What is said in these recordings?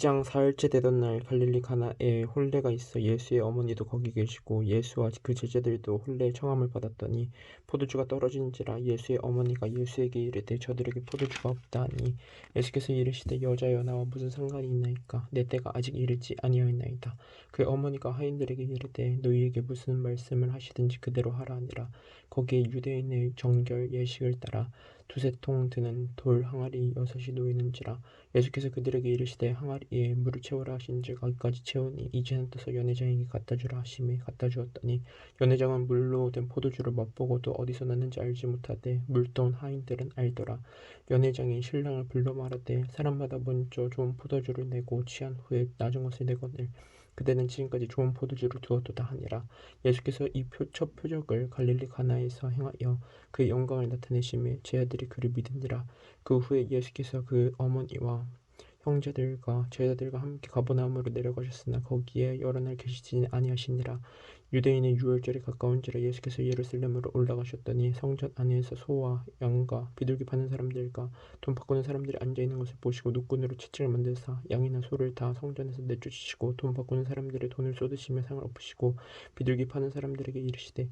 2장 사흘째 되던 날 갈릴리 가나에 혼례가 있어 예수의 어머니도 거기 계시고 예수와 그 제자들도 혼례의 청함을 받았더니 포도주가 떨어진지라 예수의 어머니가 예수에게 이르되 저들에게 포도주가 없다 하니 예수께서 이르시되 여자여 나와 무슨 상관이 있나이까 내 때가 아직 이르지 아니하였나이다. 그의 어머니가 하인들에게 이르되 너희에게 무슨 말씀을 하시든지 그대로 하라 하니라. 거기에 유대인의 정결 예식을 따라 두세 통 드는 돌 항아리 6이 놓이는지라. 예수께서 그들에게 이르시되 항아리에 물을 채우라 하신즉 거기까지 채우니 이제는 떠서 연회장에게 갖다 주라 하심에 갖다 주었더니 연회장은 물로 된 포도주를 맛보고도 어디서 났는지 알지 못하되 물던 하인들은 알더라. 연회장이 신랑을 불러 말하되 사람마다 먼저 좋은 포도주를 내고 취한 후에 낮은 것을 내거늘 그대는 지금까지 좋은 포도주를 두었도다 하니라. 예수께서 이 첫 표적을 갈릴리 가나에서 행하여 그의 영광을 나타내심에 제 아들이 그를 믿으니라. 그 후에 예수께서 그 어머니와 형제들과 제자들과 함께 가버나움으로 내려가셨으나 거기에 여러 날 계시지 아니하시니라. 유대인의 유월절이 가까운지라 예수께서 예루살렘으로 올라가셨더니 성전 안에서 소와 양과 비둘기 파는 사람들과 돈 바꾸는 사람들이 앉아있는 것을 보시고 노끈으로 채찍을 만드사 양이나 소를 다 성전에서 내쫓으시고 돈 바꾸는 사람들의 돈을 쏟으시며 상을 엎으시고 비둘기 파는 사람들에게 이르시되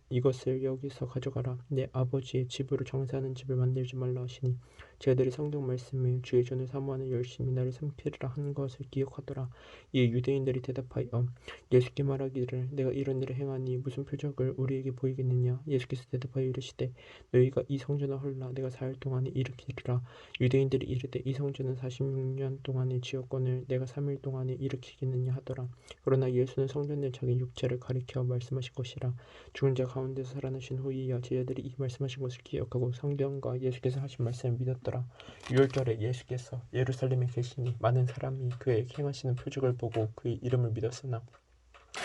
이것을 여기서 가져가라. 내 아버지의 집으로 장사하는 집을 만들지 말라 하시니 제자들이 성경 말씀에 주의 전을 사모하는 열심히 나를 섬기리라 한 것을 기억하더라. 이에 유대인들이 대답하여 예수께 말하기를 내가 이런 일을 행하니 무슨 표적을 우리에게 보이겠느냐. 예수께서 대답하여 이르시되 너희가 이 성전을 헐라 내가 4일 동안에 일으키리라. 유대인들이 이르되 이 성전은 46년 동안에 지었거늘 내가 3일 동안에 일으키겠느냐 하더라. 그러나 예수는 성전 내 자기 육체를 가리켜 말씀하신 것이라. 죽은 자 가운데서 살아나신 후이야 제자들이 이 말씀하신 것을 기억하고 성경과 예수께서 하신 말씀을 믿었더라. 유월절에 예수께서 예루살렘에 계시니 많은 사람이 그의 행하시는 표적을 보고 그의 이름을 믿었으나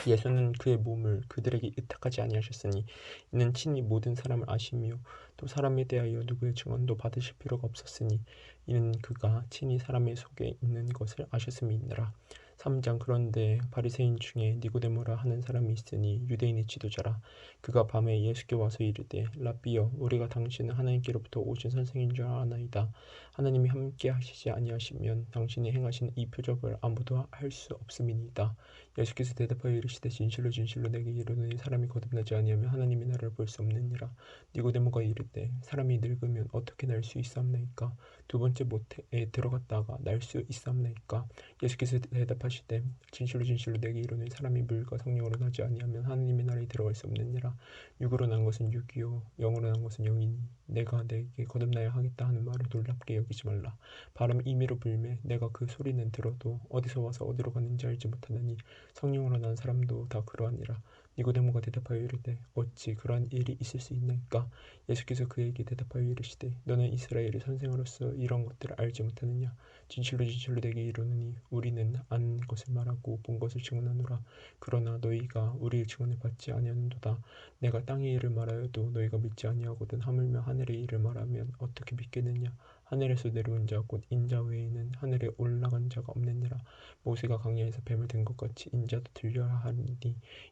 예수는 그의 몸을 그들에게 의탁하지 아니하셨으니 이는 친히 모든 사람을 아시며 또 사람에 대하여 누구의 증언도 받으실 필요가 없었으니 이는 그가 친히 사람의 속에 있는 것을 아셨음이니라. 3장 그런데 바리새인 중에 니고데모라 하는 사람이 있으니 유대인의 지도자라. 그가 밤에 예수께 와서 이르되 랍비여 우리가 당신은 하나님께로부터 오신 선생인 줄 아나이다. 하나님이 함께 하시지 아니하시면 당신이 행하신 이 표적을 아무도 할 수 없음이니이다. 예수께서 대답하여 이르시되 진실로 진실로 내게 이르노니 사람이 거듭나지 아니하면 하나님의 나라를 볼 수 없느니라. 니고데모가 이르되 사람이 늙으면 어떻게 날 수 있사옵나이까? 두 번째 모태에 들어갔다가 날 수 있사옵나이까? 예수께서 대답하시되 진실로 진실로 내게 이르노니 사람이 물과 성령으로 나지 아니하면 하나님의 나라에 들어갈 수 없느니라. 육으로 난 것은 육이요 영으로 난 것은 영이니 내가 내게 거듭나야 하겠다 하는 말을 놀랍게 여기지 말라. 바람 임의로 불매 내가 그 소리는 들어도 어디서 와서 어디로 가는지 알지 못하느니 성령으로 난 사람도 다 그러하니라. 니고데모가 대답하여 이르되 어찌 그러한 일이 있을 수 있나이까? 예수께서 그에게 대답하여 이르시되 너는 이스라엘의 선생으로서 이런 것들을 알지 못하느냐? 진실로 진실로 내게 이르노니 우리는 안 것을 말하고 본 것을 증언하노라. 그러나 너희가 우리의 증언을 받지 아니하는도다. 내가 땅의 일을 말하여도 너희가 믿지 아니하거든 하물며 하늘의 일을 말하면 어떻게 믿겠느냐? 하늘에서 내려온 자 곧 인자 외에는 하늘에 올라간 자가 없느니라. 모세가 광야에서 뱀을 든 것 같이 인자도 들려야 하니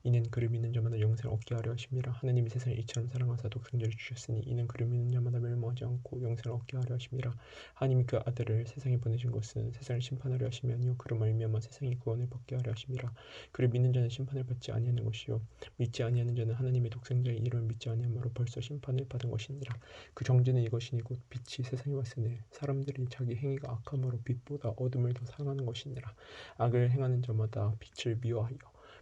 이는 그를 믿는 자마다 영생을 얻게 하려 하심이라. 하나님이 세상을 이처럼 사랑하사 독생자를 주셨으니 이는 그를 믿는 자마다 멸망하지 않고 영생을 얻게 하려 하심이라. 하나님이 그 아들을 세상에 보내신 것은 세상을 심판하려 하심이 아니요 그로 말미암아 세상이 구원을 받게 하려 하심이라. 그를 믿는 자는 심판을 받지 아니하는 것이요 믿지 아니하는 자는 하나님의 독생자의 이름을 믿지 아니함으로 벌써 심판을 받은 것이니라. 그 정죄는 이것이니 곧 빛이 세상에 왔으니 사람들이 자기 행위가 악함으로 빛보다 어둠을 더 사랑하는 것이니라. 악을 행하는 자마다 빛을 미워하여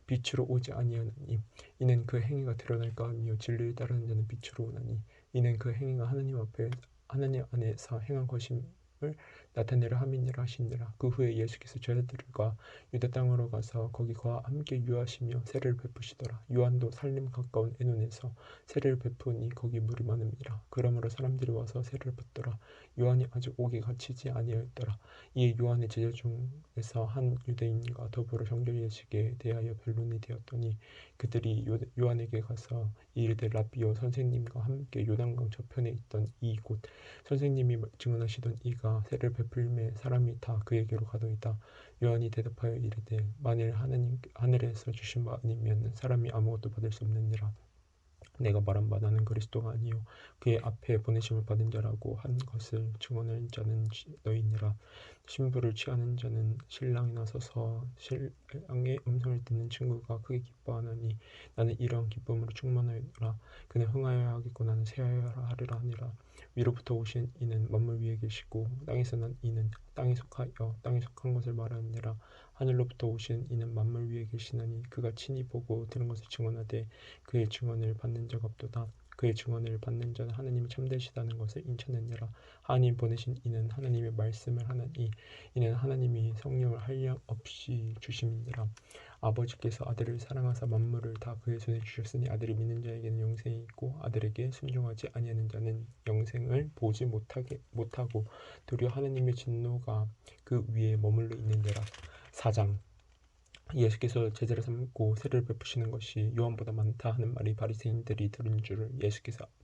빛으로 오지 아니하나니 이는 그 행위가 드러날까 하며 진리를 따르는 자는 빛으로 오나니 이는 그 행위가 하나님 안에서 행한 것임을 나타내려 함이니라 하시니라. 그 후에 예수께서 제자들과 유다 땅으로 가서 거기 그와 함께 유하시며 세례를 베푸시더라. 요한도 살림 가까운 에논에서 세례를 베푸니 거기 물이 많음이라. 그러므로 사람들이 와서 세례를 받더라. 요한이 아직 오게 갇히지 아니하였더라. 이에 요한의 제자 중에서 한 유대인과 더불어 정결 예식에 대하여 변론이 되었더니 그들이 요한에게 가서 이르되 랍비여 선생님과 함께 요단강 저편에 있던 이 곧 선생님이 증언하시던 이가 세례를 베풀매 사람이 다 그에게로 가더이다. 요한이 대답하여 이르되 만일 하늘에서 주신 바 아니면 사람이 아무것도 받을 수 없느니라. 내가 말한 바 나는 그리스도가 아니요 그의 앞에 보내심을 받은 자라고 한 것을 증언하는 자는 너희니라. 신부를 취하는 자는 신랑이 나서서 신랑의 음성을 듣는 친구가 크게 기뻐하나니 나는 이러한 기쁨으로 충만하여라. 그는 흥하여야 하겠고 나는 쇠하여야 하리라 하니라. 위로부터 오신 이는 만물 위에 계시고 땅에서 난 이는 땅에 속하여 땅에 속한 것을 말하느니라. 하늘로부터 오신 이는 만물 위에 계시나니 그가 친히 보고 들은 것을 증언하되 그의 증언을 받는 자가 없도다. 그의 증언을 받는 자는 하나님이 참되시다는 것을 인천하느니라. 하나님 보내신 이는 하나님의 말씀을 하나니 이는 하나님이 성령을 한량없이 주심이니라. 아버지께서 아들을 사랑하사 만물을 다 그의 손에 주셨으니 아들을 믿는 자에게는 영생이 있고 아들에게 순종하지 아니하는 자는 영생을 보지 못하고 도리어 하나님의 진노가 그 위에 머물러 있는지라. 4장. 예수께서 제자를 삼고 세례를 베푸시는 것이 요한보다 많다 하는 말이 바리새인들이 들은 줄을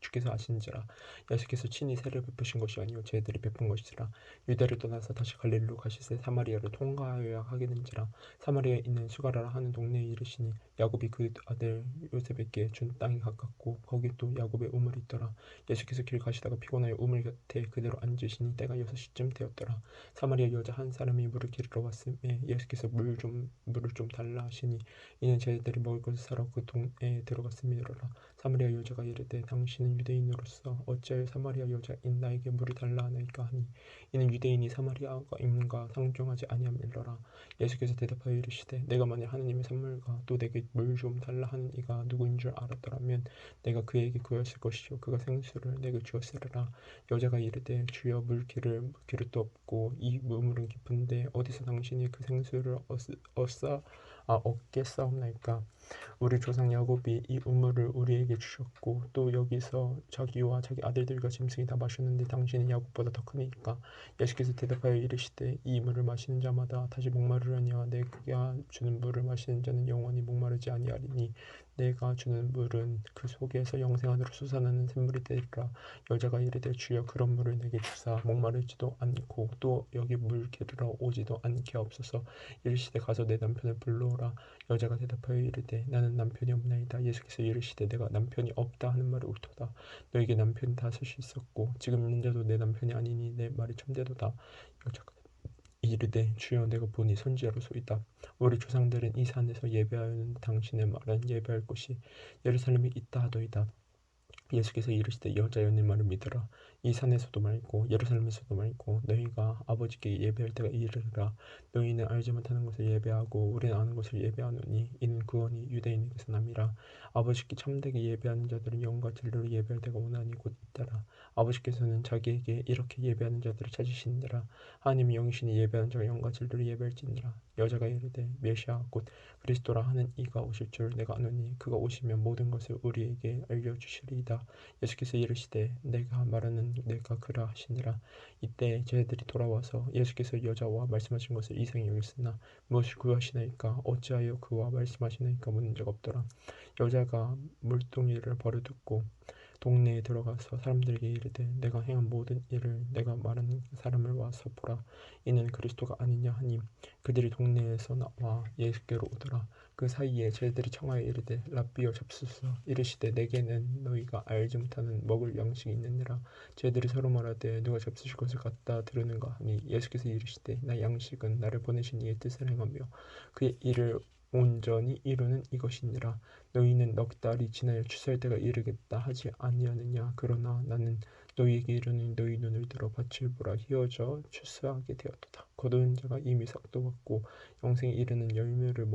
주께서 아신지라. 예수께서 친히 세례를 베푸신 것이 아니요 제자들이 베푼 것이라. 유대를 떠나서 다시 갈릴리로 가시되 사마리아를 통과하여야 하겠는지라. 사마리아에 있는 수가라라 하는 동네에 이르시니 야곱이 그 아들 요셉에게 준 땅이 가깝고 거기 또 야곱의 우물이 있더라. 예수께서 길 가시다가 피곤하여 우물 곁에 그대로 앉으시니 때가 6시쯤 되었더라. 사마리아 여자 한 사람이 물을 기르러 왔음에 예수께서 물을 좀 달라 하시니 이는 제자들이 먹을 것을 사러 그 동네에 들어갔음이로라. 사마리아 여자가 이르되 당신은 유대인으로서 어찌하여 사마리아 여자인 나에게 물을 달라 하나이까 하니 이는 유대인이 사마리아인과 상종하지 아니함이로라. 예수께서 대답하여 이르시되 내가 만일 하나님의 선물과 또 내게 물 좀 달라 하는 이가 누구인 줄 알았더라면 내가 그에게 구했을 것이요 그가 생수를 내게 주었으리라. 여자가 이르되 주여 물 기를 그릇도 없고 이 우물은 깊은데 어디서 당신이 그 생수를 얻겠사옵나이까. 우리 조상 야곱이 이 우물을 우리에게 주셨고 또 여기서 자기와 자기 아들들과 짐승이 다 마셨는데 당신은 야곱보다 더 크니까. 예수께서 대답하여 이르시되 이 물을 마시는 자마다 다시 목마르려니와 내가 주는 물을 마시는 자는 영원히 목마르지 아니하리니 내가 주는 물은 그 속에서 영생하도록 솟아나는 샘물이 되리라. 여자가 이르되 주여 그런 물을 내게 주사 목마르지도 않고 또 여기 물 기르러 오지도 않게 하옵소서. 이르시되 가서 내 남편을 불러오라. 여자가 대답하여 이르되 나는 남편이 없나이다. 예수께서 이르시되 내가 남편이 없다 하는 말이 옳도다. 너에게 남편이 다섯이 있었고 지금 있는 자도 내 남편이 아니니 내 말이 참되도다. 여자가 이르되 주여 내가 보니 선지자로소이다. 우리 조상들은 이 산에서 예배하였는데 당신의 말은 예배할 곳이 예루살렘에 있다 하더이다. 예수께서 이르시되 여자여 내 말을 믿으라. 이 산에서도 말고 예루살렘에서도 말고 너희가 아버지께 예배할 때가 이르리라. 너희는 알지 못하는 것을 예배하고 우리는 아는 것을 예배하노니 이는 구원이 유대인에게서 남이라. 아버지께 참되게 예배하는 자들은 영과 진리로 예배할 때가 오나니 곧 이때라. 아버지께서는 자기에게 이렇게 예배하는 자들을 찾으시니라. 하나님이 영이시니 예배하는 자가 영과 진리로 예배할지니라. 여자가 이르되 메시아 곧 그리스도라 하는 이가 오실 줄 내가 아노니 그가 오시면 모든 것을 우리에게 알려주시리이다. 예수께서 이르시되 내가 말하는 내가 그라 하시니라. 이때 제자들이 돌아와서 예수께서 여자와 말씀하신 것을 이상히 여겼으나 무엇을 구하시나이까 어찌하여 그와 말씀하시나이까 묻는 자가 없더라. 여자가 물동이를 버려두고 동네에 들어가서 사람들에게 이르되 내가 행한 모든 일을 내가 말한 사람을 와서 보라. 이는 그리스도가 아니냐 하니 그들이 동네에서 나와 예수께로 오더라. 그 사이에 제자들이 청하여 이르되 랍비여 잡수소서. 이르시되 내게는 너희가 알지 못하는 먹을 양식이 있느니라. 제자들이 서로 말하되 누가 잡수실 것을 갖다 드르는가 하니 예수께서 이르시되 나 양식은 나를 보내신 이의 뜻을 행하며 그의 일을 온전히 이루는 이것이니라. 너희는 넉 달이 지나야 추수할 때가 이르겠다 하지 아니하느냐. 그러나 나는 너희에게 이르노니 너희 눈을 들어 밭을 보라. 휘어져 추수하게 되었도다. 거두는 자가 이미 삭도 받고 영생에 이르는 열매를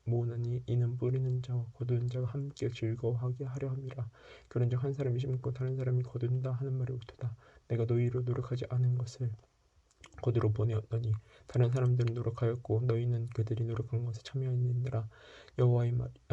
모으나니 이는 뿌리는 자와 거두는 자가 함께 즐거워하게 하려 함이라. 그런즉 한 사람이 심고 다른 사람이 거둔다 하는 말이 옳도다. 내가 너희로 노력하지 않은 것을 거두러 보내었더니 다른 사람들은 노력하였고 너희는 그들이 노력한 것에 참여하였느니라.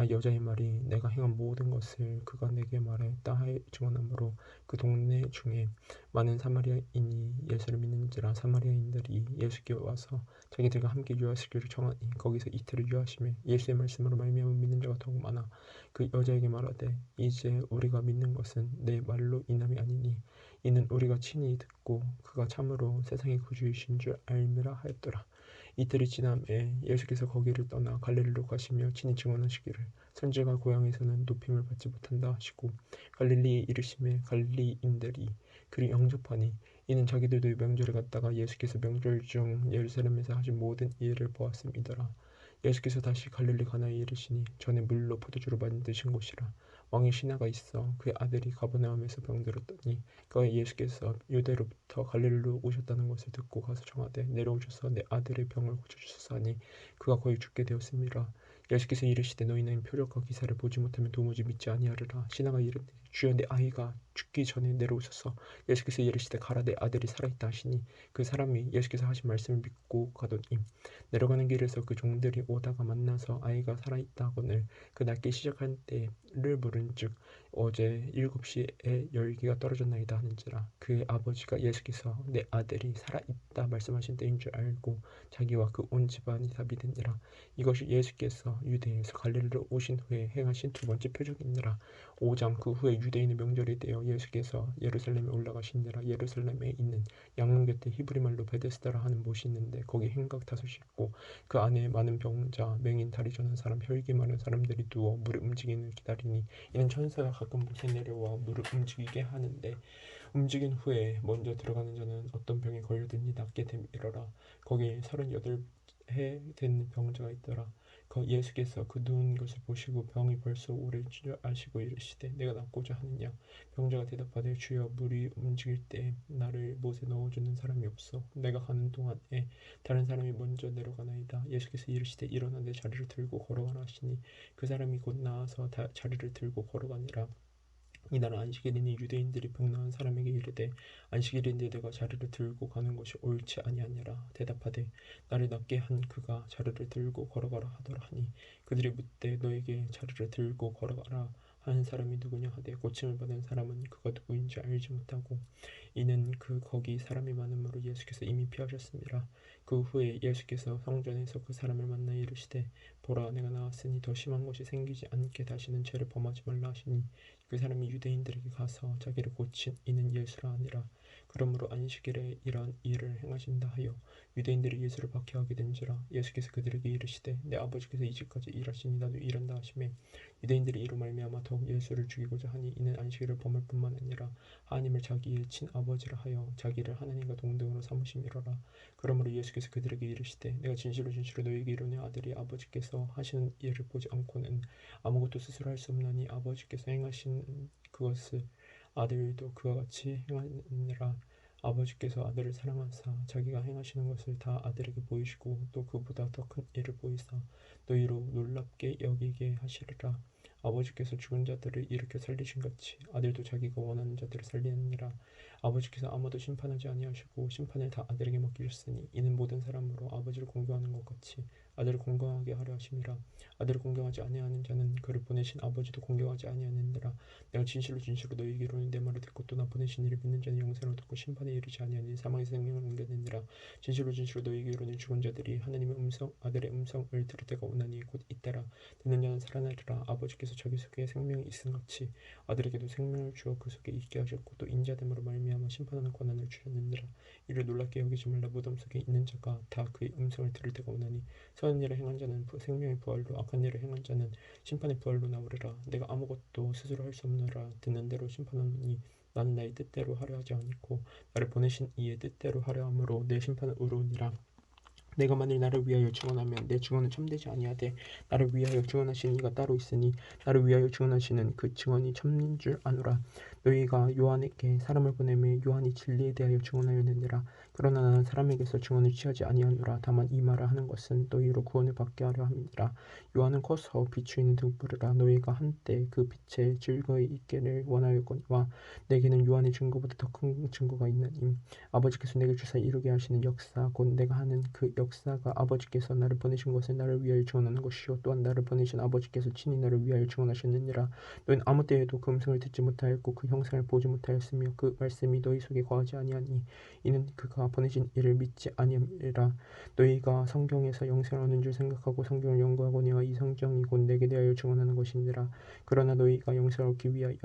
여자의 말이 내가 행한 모든 것을 그가 내게 말하였다 하여 증언하므로 그 동네 중에 많은 사마리아인이 예수를 믿는지라. 사마리아인들이 예수께 와서 자기들과 함께 유하시기를 청하니 거기서 이틀을 유하시매 예수의 말씀으로 말미암아 믿는 자가 더욱 많아. 그 여자에게 말하되 이제 우리가 믿는 것은 내 말로 인함이 아니니 이는 우리가 친히 듣고 그가 참으로 세상의 구주이신 줄 알미라 하였더라. 이틀이 지남에 예수께서 거기를 떠나 갈릴리로 가시며 친히 증언하시기를 선지자 고향에서는 높임을 받지 못한다 하시고 갈릴리에 이르심에 갈릴리인들이 그를 영접하니 이는 자기들도 명절에 갔다가 예수께서 명절 중 예루살렘에서 하신 모든 일을 보았음이더라. 예수께서 다시 갈릴리 가나에 이르시니 전에 물로 포도주로 만드신 곳이라. 왕의 신하가 있어 그의 아들이 가버나움에서 병들었더니 그가 예수께서 유대로부터 갈릴리로 오셨다는 것을 듣고 가서 청하되 내려오셔서 내 아들의 병을 고쳐주소서 하니 그가 거의 죽게 되었음이라. 예수께서 이르시되 너희는 표적과 기사를 보지 못하면 도무지 믿지 아니하리라. 신하가 이르되 주여 내 아이가 죽기 전에 내려오셔서 예수께서 이르시되 가라 내 아들이 살아있다 하시니 그 사람이 예수께서 하신 말씀을 믿고 가더니 내려가는 길에서 그 종들이 오다가 만나서 아이가 살아있다 하거늘 그 낫기 시작한 때를 물은즉 어제 7시에 열기가 떨어졌나이다 하는지라. 그의 아버지가 예수께서 내 아들이 살아있다 말씀하신 때인 줄 알고 자기와 그 온 집안이 다 믿으니라. 이것이 예수께서 유대에서 갈릴리로 오신 후에 행하신 두 번째 표적이니라. 5장 그 후에 유대인의 명절이 되어 예수께서 예루살렘에 올라가시니라. 예루살렘에 있는 양문 곁에 히브리 말로 베데스다라 하는 못이 있는데 거기 행각 다섯이 있고 그 안에 많은 병자, 맹인, 다리 저는 사람, 혈기 많은 사람들이 누워 물을 움직이는 기다리니 이는 천사가 가끔 못에 내려와 물을 움직이게 하는데 움직인 후에 먼저 들어가는 자는 어떤 병에 걸려든지 낫게 됨이러라. 거기에 38해 된 병자가 있더라. 예수께서 그 누운 것을 보시고 병이 벌써 오래인 줄 아시고 이르시되 내가 낫고자 하느냐. 병자가 대답하되 주여 물이 움직일 때 나를 못에 넣어주는 사람이 없어. 내가 가는 동안에 다른 사람이 먼저 내려가나이다. 예수께서 이르시되 일어나 내 자리를 들고 걸어가라 하시니 그 사람이 곧 나와서 자리를 들고 걸어가니라. 이날 안식일이니 유대인들이 병 나은 사람에게 이르되 안식일인데 내가 자리를 들고 가는 것이 옳지 아니하니라. 대답하되 나를 낫게 한 그가 자리를 들고 걸어가라 하더라 하니 그들이 묻되 너에게 자리를 들고 걸어가라 하는 사람이 누구냐 하되 고침을 받은 사람은 그가 누구인지 알지 못하고 이는 거기 사람이 많음으로 예수께서 이미 피하셨습니다. 그 후에 예수께서 성전에서 그 사람을 만나 이르시되 보라 내가 나왔으니 더 심한 것이 생기지 않게 다시는 죄를 범하지 말라 하시니 그 사람이 유대인들에게 가서 자기를 고친 이는 예수라 하니라. 그러므로 안식일에 이러한 일을 행하신다 하여 유대인들이 예수를 박해하게 된지라. 예수께서 그들에게 이르시되 내 아버지께서 이제까지 일하시니 나도 일한다 하시매 유대인들이 이로 말미암아 더욱 예수를 죽이고자 하니 이는 안식일을 범할 뿐만 아니라 하나님을 자기의 친아버지라 하여 자기를 하나님과 동등으로 삼으심이로라. 그러므로 예수께서 그들에게 이르시되 내가 진실로 진실로 너희에게 이르노니 아들이 아버지께서 하시는 일을 보지 않고는 아무것도 스스로 할 수 없나니 아버지께서 행하신 그것을 아들도 그와 같이 행하느니라. 아버지께서 아들을 사랑하사 자기가 행하시는 것을 다 아들에게 보이시고 또 그보다 더 큰 일을 보이사 너희로 놀랍게 여기게 하시리라. 아버지께서 죽은 자들을 일으켜 살리신 같이 아들도 자기가 원하는 자들을 살리느니라. 아버지께서 아무도 심판하지 아니하시고 심판을 다 아들에게 맡기셨으니 이는 모든 사람으로 아버지를 공경하는 것 같이 아들을 공경하게 하려 하심이라. 아들을 공경하지 아니하는 자는 그를 보내신 아버지도 공경하지 아니하느니라. 내가 진실로 진실로 너희에게 이르노니 내 말을 듣고 또 나 보내신 이를 믿는 자는 영생을 얻고 심판에 이르지 아니하니 사망에서 생명을 옮겨내니라. 진실로 진실로 너희에게 이르노니 죽은 자들이 하나님의 음성 아들의 음성을 들을 때가 오나니 곧 이때라. 듣는 자는 살아나리라. 아버지께서 자기 속에 생명이 있음 같이 아들에게도 생명을 주어 그 속에 있게 하셨고 또 인자됨으로 말미암아 심판하는 권한을 주셨느니라. 이를 놀랍게 여기지 말라. 무덤 속에 있는 자가 다 그의 음성을 들을 때가 오나니 선한 일을 행한 자는 생명의 부활로 악한 일을 행한 자는 심판의 부활로 나오리라. 내가 아무것도 스스로 할 수 없노라. 듣는 대로 심판하노니 나는 나의 뜻대로 하려 하지 않고 나를 보내신 이의 뜻대로 하려 함으로 내 심판은 의로우니라. 내가 만일 나를 위하여 증언하면 내 증언은 참되지 아니하되 나를 위하여 증언하시는 이가 따로 있으니 나를 위하여 증언하시는 그 증언이 참인 줄 아노라. 너희가 요한에게 사람을 보내매 요한이 진리에 대하여 증언하였느니라. 그러나 나는 사람에게서 증언을 취하지 아니하노라. 다만 이 말을 하는 것은 너희로 구원을 받게 하려 함이니라. 요한은 커서 비추이는 등불이라. 너희가 한때 그 빛에 즐거이 있기를 원하였거니와 내게는 요한의 증거보다 더 큰 증거가 있나니 아버지께서 내게 주사 이루게 하시는 역사 곧 내가 하는 그 역사가 아버지께서 나를 보내신 것을 나를 위하여 증언하는 것이요 또한 나를 보내신 아버지께서 친히 나를 위하여 증언하셨느니라. 너희는 아무 때에도 그 음성을 듣지 못하였고 그 형상을 보지 못하였으며 그 말씀이 너희 속에 거하지 아니하니 이는 그가 보내신 이를 믿지 아니함이라. 너희가 성경에서 영생을 얻는 줄 생각하고 성경을 연구하거니와 이 성경이 곧 내게 대하여 증언하는 것이니라. 그러나 너희가 영생을 얻기 위하여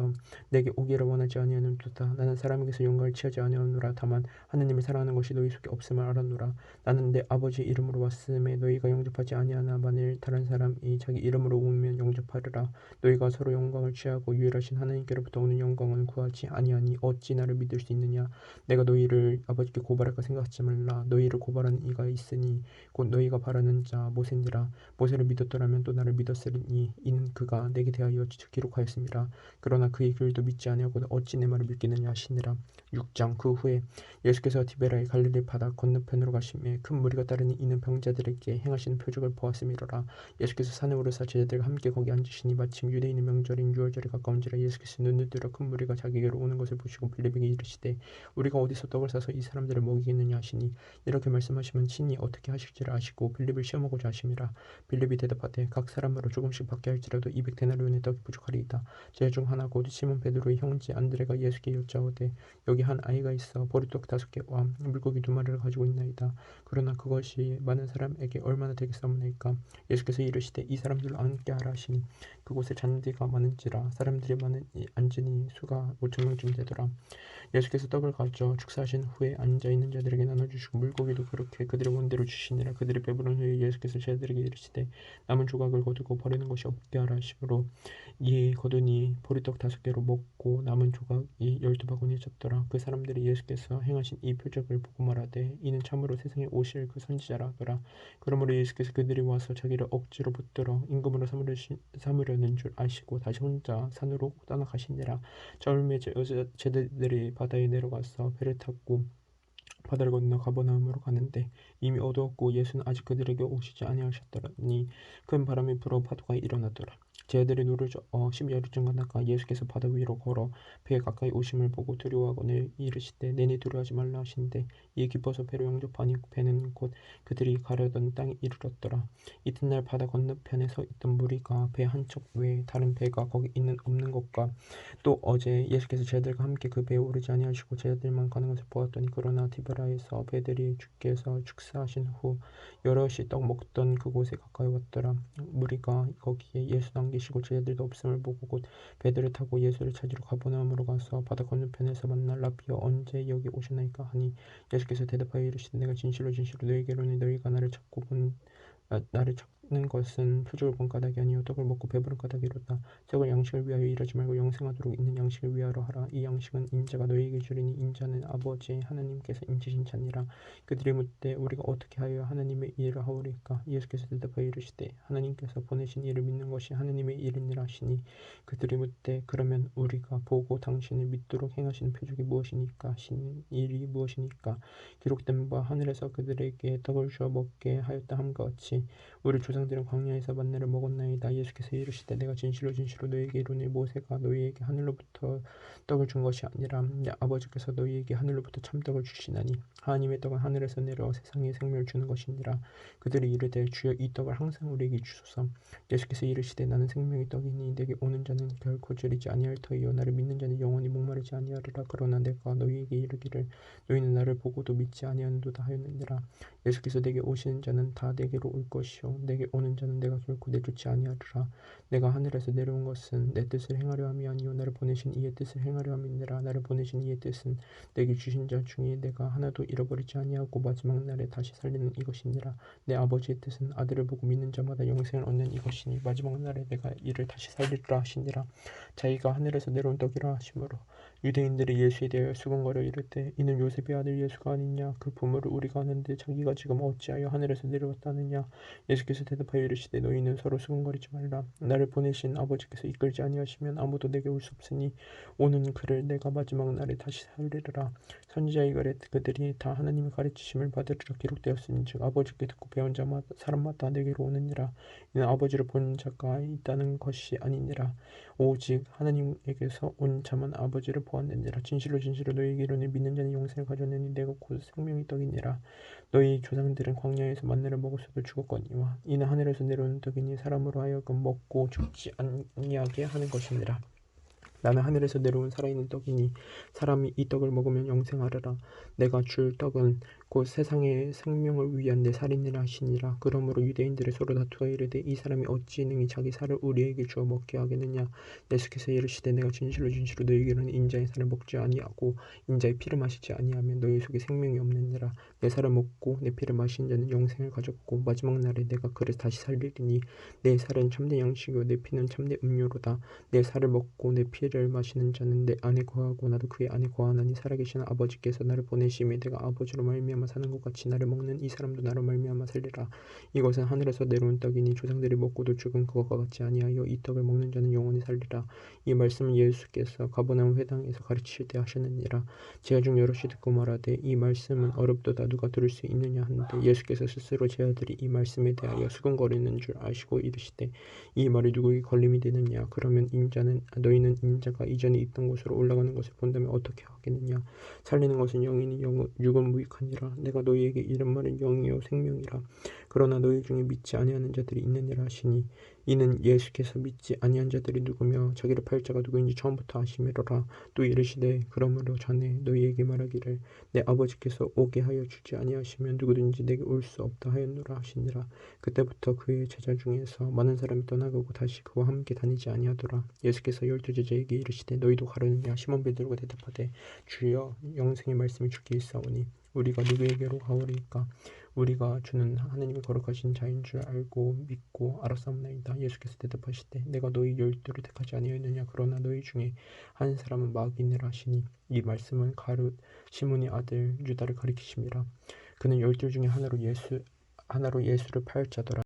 내게 오기를 원하지 아니하는도다. 나는 사람에게서 영광을 취하지 아니하노라. 다만 하느님을 사랑하는 것이 너희 속에 없음을 알았노라. 나는 내 아버지 이름으로 왔음에 너희가 영접하지 아니하나 만일 다른 사람이 자기 이름으로 오면 영접하리라. 너희가 서로 영광을 취하고 유일하신 하나님께로부터 오는 영광은 구하지 아니하니 어찌 나를 믿을 수 있느냐. 내가 너희를 아버지께 고발할까 생각하지 말라. 너희를 고발하는 이가 있으니 곧 너희가 바라는 자 모세니라. 모세를 믿었더라면 또 나를 믿었으리니 이는 그가 내게 대하여 기록하였습니다. 그러나 그의 글도 믿지 아니하고 어찌 내 말을 믿겠느냐 하시니라. 6장. 그 후에 예수께서 디베라의 갈릴리 바다 건너편으로 가시매 큰 무리가 따르니 이는 병자들에게 행하시는 표적을 보았음이로라. 예수께서 산에 오르사 제자들과 함께 거기 앉으시니 마침 유대인의 명절인 유월절에 가까운지라. 예수께서 눈을 들어 큰 무리가 자기에게로 오는 것을 보시고 빌립에게 이르시되 우리가 어디서 떡을 사서 이 사람들을 먹이겠느냐 하시니 이렇게 말씀하시면 친히 어떻게 하실지를 아시고 빌립을 시험하고자 하심이라. 빌립이 대답하되 각 사람으로 조금씩 받게 할지라도 200데나리온의 떡이 부족하리이다. 제 중 하나 곧 시몬 베드로의 형제 안드레가 예수께 여짜오되 여기 한 아이가 있어 보리떡 5개와 물고기 2마리를 가지고 있나이다. 그러나 그것이 많은 사람에게 얼마나 되겠사옵나이까. 예수께서 이르시되 이 사람들로 앉게 하라 하시니 그곳에 잔디가 많은지라 사람들이 많으니 앉으니 수가 5,000명쯤 되더라. 예수께서 떡을 가져 축사하신 후에 앉아있는 자들에게 나눠주시고 물고기도 그렇게 그들의 원대로 주시니라. 그들이 배부른 후에 예수께서 제자들에게 이르시되 남은 조각을 거두고 버리는 것이 없게 하라 하시므로 이에 거두니 보리떡 5개로 먹고 남은 조각이 12바구니에 졌더라. 그 사람들이 예수께서 행하신 이 표적을 보고 말하되 이는 참으로 세상에 오실 그 선지자라 하더라. 그러므로 예수께서 그들이 와서 자기를 억지로 붙들어 임금으로 삼으려는 줄 아시고 다시 혼자 산으로 떠나가시니라. 저울매 제자들이 바다에 내려가서 배를 타고 바다를 건너 가버나움으로 가는데 이미 어두웠고 예수는 아직 그들에게 오시지 아니하셨더니 큰 바람이 불어 파도가 일어나더라. 제자들이 노를 저어 심야류쯤 가다가 예수께서 바다 위로 걸어 배에 가까이 오심을 보고 두려워하거늘 이르시되 내니 두려워하지 말라 하시는데 이에 기뻐서 배로 영접하니 배는 곧 그들이 가려던 땅에 이르렀더라. 이튿날 바다 건너편에 서 있던 무리가 배 한 척 외에 다른 배가 거기 있는 없는 것과 또 어제 예수께서 제자들과 함께 그 배에 오르지 아니하시고 제자들만 가는 것을 보았더니 그러나 디베라에서 배들이 주께서 축사하신 후 여럿이 떡 먹던 그곳에 가까이 왔더라. 무리가 거기에 예수 안 계시고 제자들도 없음을 보고 곧 배들을 타고 예수를 찾으러 가버나움으로 가서 바다 건너편에서 만나 라비여 언제 여기 오셨나이까 하니 예수께서 대답하여 이르시되 내가 진실로 진실로 너희에게 이르노니 너희가 나를 찾는 것은 표적을 본 까닭이 아니요 떡을 먹고 배부른 까닭이로다. 떡을 양식을 위하여 일하지 말고 영생하도록 있는 양식을 위하여 하라. 이 양식은 인자가 너희에게 주리니 인자는 아버지 하나님께서 인치신 자니라. 그들이 묻되 우리가 어떻게 하여 하나님의 일을 하오리까. 예수께서 대답하여 이르시되 하나님께서 보내신 이를 믿는 것이 하나님의 일이니라 하시니 그들이 묻되 그러면 우리가 보고 당신을 믿도록 행하시는 표적이 무엇이니까 하시는 일이 무엇이니까. 기록된 바 하늘에서 그들에게 떡을 주어 먹게 하였다 함과 같이 우리 조상들은 광야에서 만나를 먹었나이다. 예수께서 이르시되 내가 진실로 진실로 너희에게 이르노니 모세가 너희에게 하늘로부터 떡을 준 것이 아니라 내 아버지께서 너희에게 하늘로부터 참떡을 주시나니 하나님의 떡은 하늘에서 내려 세상에 생명을 주는 것이니라. 그들이 이르되 주여 이 떡을 항상 우리에게 주소서. 예수께서 이르시되 나는 생명의 떡이니 내게 오는 자는 결코 주리지 아니할 터이요 나를 믿는 자는 영원히 목마르지 아니하리라. 그러나 내가 너희에게 이르기를 너희는 나를 보고도 믿지 아니하는도다 하였느니라. 예수께서 내게 오시는 자는 다 내게로 올 것이요 내게 오는 자는 내가 결코 내쫓지 아니하리라. 내가 하늘에서 내려온 것은 내 뜻을 행하려 함이 아니요 나를 보내신 이의 뜻을 행하려 함이니라. 나를 보내신 이의 뜻은 내게 주신 자 중에 내가 하나도 잃어버리지 아니하고 마지막 날에 다시 살리는 이것이니라. 내 아버지의 뜻은 아들을 보고 믿는 자마다 영생을 얻는 이것이니 마지막 날에 내가 이를 다시 살리리라 하시니라. 자기가 하늘에서 내려온 떡이라 하시므로 유대인들이 예수에 대하여 수군거려 이르되 이는 요셉의 아들 예수가 아니냐. 그 부모를 우리가 아는데 자기가 지금 어찌하여 하늘에서 내려왔다느냐. 예수께서 대답하여 이르시되 너희는 서로 수군거리지 말라. 나를 보내신 아버지께서 이끌지 아니하시면 아무도 내게 올 수 없으니 오는 그를 내가 마지막 날에 다시 살리리라. 선지자의 글에 그들이 다 하나님의 가르치심을 받으리라 기록되었은즉 아버지께 듣고 배운 사람마다 내게로 오느니라. 이는 아버지를 본 자가 있다는 것이 아니니라 오직 하나님에게서 온 자만 아버지를 보았느니라. 진실로 진실로 너희에게 이르노니 믿는 자는 영생을 가졌느니 내가 곧 생명의 떡이니라. 너희 조상들은 광야에서 만나를 먹었어도 죽었거니와 이는 하늘에서 내려오는 떡이니 사람으로 하여금 먹고 죽지 아니하게 하는 것이니라. 나는 하늘에서 내려온 살아있는 떡이니 사람이 이 떡을 먹으면 영생하리라. 내가 줄 떡은 곧 세상의 생명을 위한 내 살이니라 하시니라. 그러므로 유대인들이 서로 다투어 이르되 이 사람이 어찌 능히 자기 살을 우리에게 주어 먹게 하겠느냐. 예수께서 이르시되 내가 진실로 진실로 너희에게는 인자의 살을 먹지 아니하고 인자의 피를 마시지 아니하면 너희 속에 생명이 없느니라. 내 살을 먹고 내 피를 마시는 자는 영생을 가졌고 마지막 날에 내가 그를 다시 살리리니 내 살은 참된 양식이요 내 피는 참된 음료로다. 내 살을 먹고 내 피를 마시는 자는 내 안에 거하고 나도 그의 안에 거하나니 살아계신 아버지께서 나를 보내심에 내가 아버지로 말미암아 사는 것 같이 나를 먹는 이 사람도 나로 말미암아 살리라. 이것은 하늘에서 내려온 떡이니 조상들이 먹고도 죽은 그것과 같지 아니하여 이 떡을 먹는 자는 영원히 살리라. 이 말씀은 예수께서 가버나움 회당에서 가르치실 때 하셨느니라. 제자 중 여럿이 듣고 말하되 이 말씀은 어렵도다 누가 들을 수 있느냐 하는데 예수께서 스스로 제자들이 이 말씀에 대하여 수근거리는 줄 아시고 이르시되 이 말이 누구에게 걸림이 되느냐. 그러면 너희는 인자가 이전에 있던 곳으로 올라가는 것을 본다면 어떻게 하겠느냐. 살리는 것은 영이니 육은 무익하니라. 내가 너희에게 이른 말은 영이요 생명이라. 그러나 너희 중에 믿지 아니하는 자들이 있느니라 하시니 이는 예수께서 믿지 아니한 자들이 누구며 자기를 팔 자가 누구인지 처음부터 아심이로라. 또 이르시되 그러므로 전에 너희에게 말하기를 내 아버지께서 오게 하여 주지 아니하시면 누구든지 내게 올 수 없다 하였노라 하시니라. 그때부터 그의 제자 중에서 많은 사람이 떠나가고 다시 그와 함께 다니지 아니하더라. 예수께서 12 제자에게 이르시되 너희도 가려느냐. 시몬 베드로가 대답하되 주여 영생의 말씀이 주께 있사오니 우리가 누구에게로 가오리이까. 우리가 주는 하나님의 거룩하신 자인 줄 알고 믿고 알았사옵나이다. 예수께서 대답하시되 내가 너희 12를 택하지 아니하였느냐. 그러나 너희 중에 한 사람은 마귀니라 하시니 이 말씀은 가룟 시몬의 아들 유다를 가리키심이라. 그는 12 중에 하나로 예수를 팔 자더라.